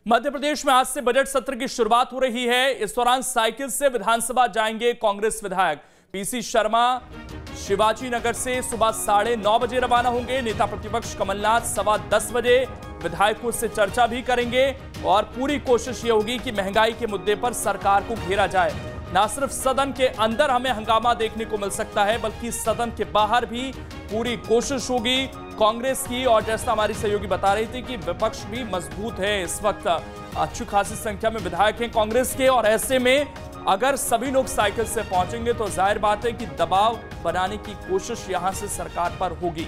मध्य प्रदेश में आज से बजट सत्र की शुरुआत हो रही है। इस दौरान साइकिल से विधानसभा जाएंगे कांग्रेस विधायक। पीसी शर्मा शिवाजी नगर से सुबह 9:30 बजे रवाना होंगे। नेता प्रतिपक्ष कमलनाथ 10:15 बजे विधायकों से चर्चा भी करेंगे और पूरी कोशिश ये होगी कि महंगाई के मुद्दे पर सरकार को घेरा जाए। न सिर्फ सदन के अंदर हमें हंगामा देखने को मिल सकता है, बल्कि सदन के बाहर भी पूरी कोशिश होगी कांग्रेस की। और जैसा हमारी सहयोगी बता रही थी कि विपक्ष भी मजबूत है। इस वक्त अच्छी खासी संख्या में विधायक हैं कांग्रेस के, और ऐसे में अगर सभी लोग साइकिल से पहुंचेंगे तो जाहिर बात है कि दबाव बनाने की कोशिश यहां से सरकार पर होगी।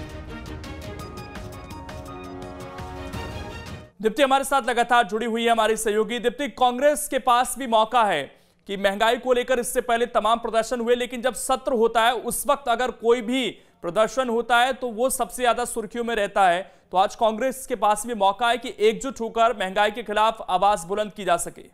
दीप्ति हमारे साथ लगातार जुड़ी हुई है, हमारी सहयोगी। दीप्ति, कांग्रेस के पास भी मौका है कि महंगाई को लेकर इससे पहले तमाम प्रदर्शन हुए, लेकिन जब सत्र होता है उस वक्त अगर कोई भी प्रदर्शन होता है तो वो सबसे ज्यादा सुर्खियों में रहता है। तो आज कांग्रेस के पास भी मौका है कि एकजुट होकर महंगाई के खिलाफ आवाज बुलंद की जा सके।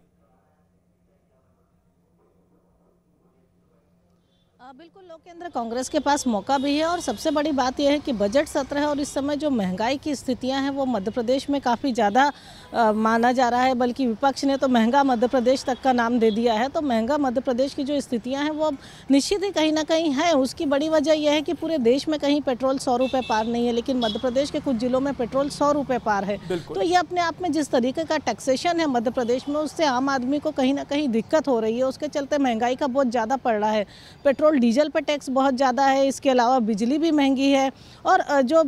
बिल्कुल लोकेंद्र, कांग्रेस के पास मौका भी है और सबसे बड़ी बात यह है कि बजट सत्र है और इस समय जो महंगाई की स्थितियां हैं वो मध्य प्रदेश में काफ़ी ज़्यादा माना जा रहा है। बल्कि विपक्ष ने तो महंगा मध्य प्रदेश तक का नाम दे दिया है। तो महंगा मध्य प्रदेश की जो स्थितियां हैं वो निश्चित ही कहीं ना कहीं है। उसकी बड़ी वजह यह है कि पूरे देश में कहीं पेट्रोल 100 रुपये पार नहीं है, लेकिन मध्य प्रदेश के कुछ जिलों में पेट्रोल 100 रुपये पार है। तो ये अपने आप में जिस तरीके का टैक्सेशन है मध्य प्रदेश में, उससे आम आदमी को कहीं ना कहीं दिक्कत हो रही है। उसके चलते महंगाई का बहुत ज़्यादा पड़ रहा है। पेट्रोल डीजल पर टैक्स बहुत ज़्यादा है, इसके अलावा बिजली भी महंगी है। और जो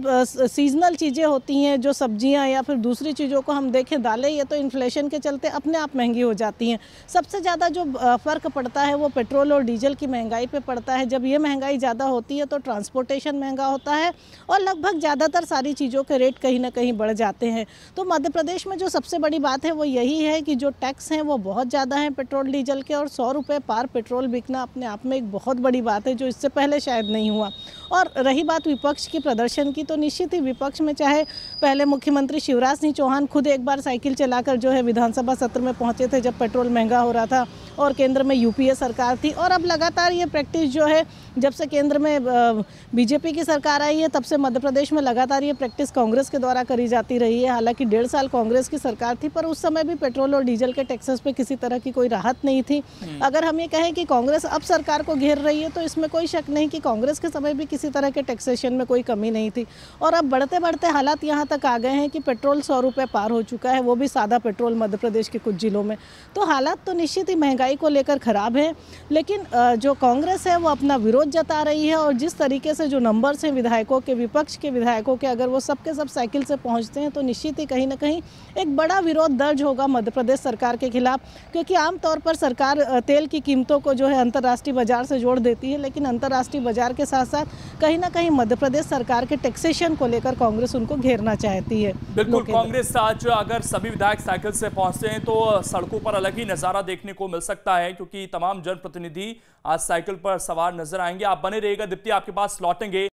सीजनल चीज़ें होती हैं, जो सब्जियां या फिर दूसरी चीज़ों को हम देखें, दालें, ये तो इन्फ्लेशन के चलते अपने आप महंगी हो जाती हैं। सबसे ज़्यादा जो फ़र्क पड़ता है वो पेट्रोल और डीजल की महंगाई पे पड़ता है। जब ये महंगाई ज़्यादा होती है तो ट्रांसपोर्टेशन महंगा होता है और लगभग ज़्यादातर सारी चीज़ों के रेट कहीं ना कहीं बढ़ जाते हैं। तो मध्य प्रदेश में जो सबसे बड़ी बात है वो यही है कि जो टैक्स हैं वो बहुत ज़्यादा हैं पेट्रोल डीजल के, और 100 रुपये पार पेट्रोल बिकना अपने आप में एक बहुत बड़ी बात है, जो इससे पहले शायद नहीं हुआ। और रही बात विपक्ष की प्रदर्शन की, तो निश्चित ही विपक्ष में चाहे पहले मुख्यमंत्री शिवराज सिंह चौहान खुद एक बार साइकिल चलाकर जो है विधानसभा सत्र में पहुंचे थे जब पेट्रोल महंगा हो रहा था और केंद्र में यूपीए सरकार थी। और अब लगातार ये प्रैक्टिस जो है, जब से केंद्र में बीजेपी की सरकार आई है तब से मध्य प्रदेश में लगातार ये प्रैक्टिस कांग्रेस के द्वारा करी जाती रही है। हालांकि 1.5 साल कांग्रेस की सरकार थी, पर उस समय भी पेट्रोल और डीजल के टैक्सेस पे किसी तरह की कोई राहत नहीं थी। अगर हम ये कहें कि कांग्रेस अब सरकार को घेर रही है तो इसमें कोई शक नहीं कि कांग्रेस के समय भी किसी तरह के टैक्सेशन में कोई कमी नहीं थी। और अब बढ़ते बढ़ते हालात यहाँ तक आ गए हैं कि पेट्रोल 100 रुपये पार हो चुका है, वो भी सादा पेट्रोल मध्य प्रदेश के कुछ जिलों में। तो हालात तो निश्चित ही महंगाई को लेकर खराब है, लेकिन जो कांग्रेस है वो अपना विरोध जता रही है। और जिस तरीके से जो नंबर्स हैं विधायकों के, विपक्ष के विधायकों के, अगर वो सब के सब साइकिल से पहुँचते हैं तो निश्चित ही कहीं ना कहीं एक बड़ा विरोध दर्ज होगा मध्य प्रदेश सरकार के खिलाफ। क्योंकि आमतौर पर सरकार तेल की कीमतों को जो है अंतर्राष्ट्रीय बाजार से जोड़ देती है, लेकिन अंतर्राष्ट्रीय बाजार के साथ साथ कहीं ना कहीं मध्य प्रदेश सरकार के टैक्सेशन को लेकर कांग्रेस उनको घेरना चाहती है। बिल्कुल, कांग्रेस आज अगर सभी विधायक साइकिल से पहुंचते हैं तो सड़कों पर अलग ही नजारा देखने को मिल सकता है, क्योंकि तमाम जनप्रतिनिधि आज साइकिल पर सवार नजर आएंगे। आप बने रहिएगा दीप्ति, आपके पास लौटेंगे।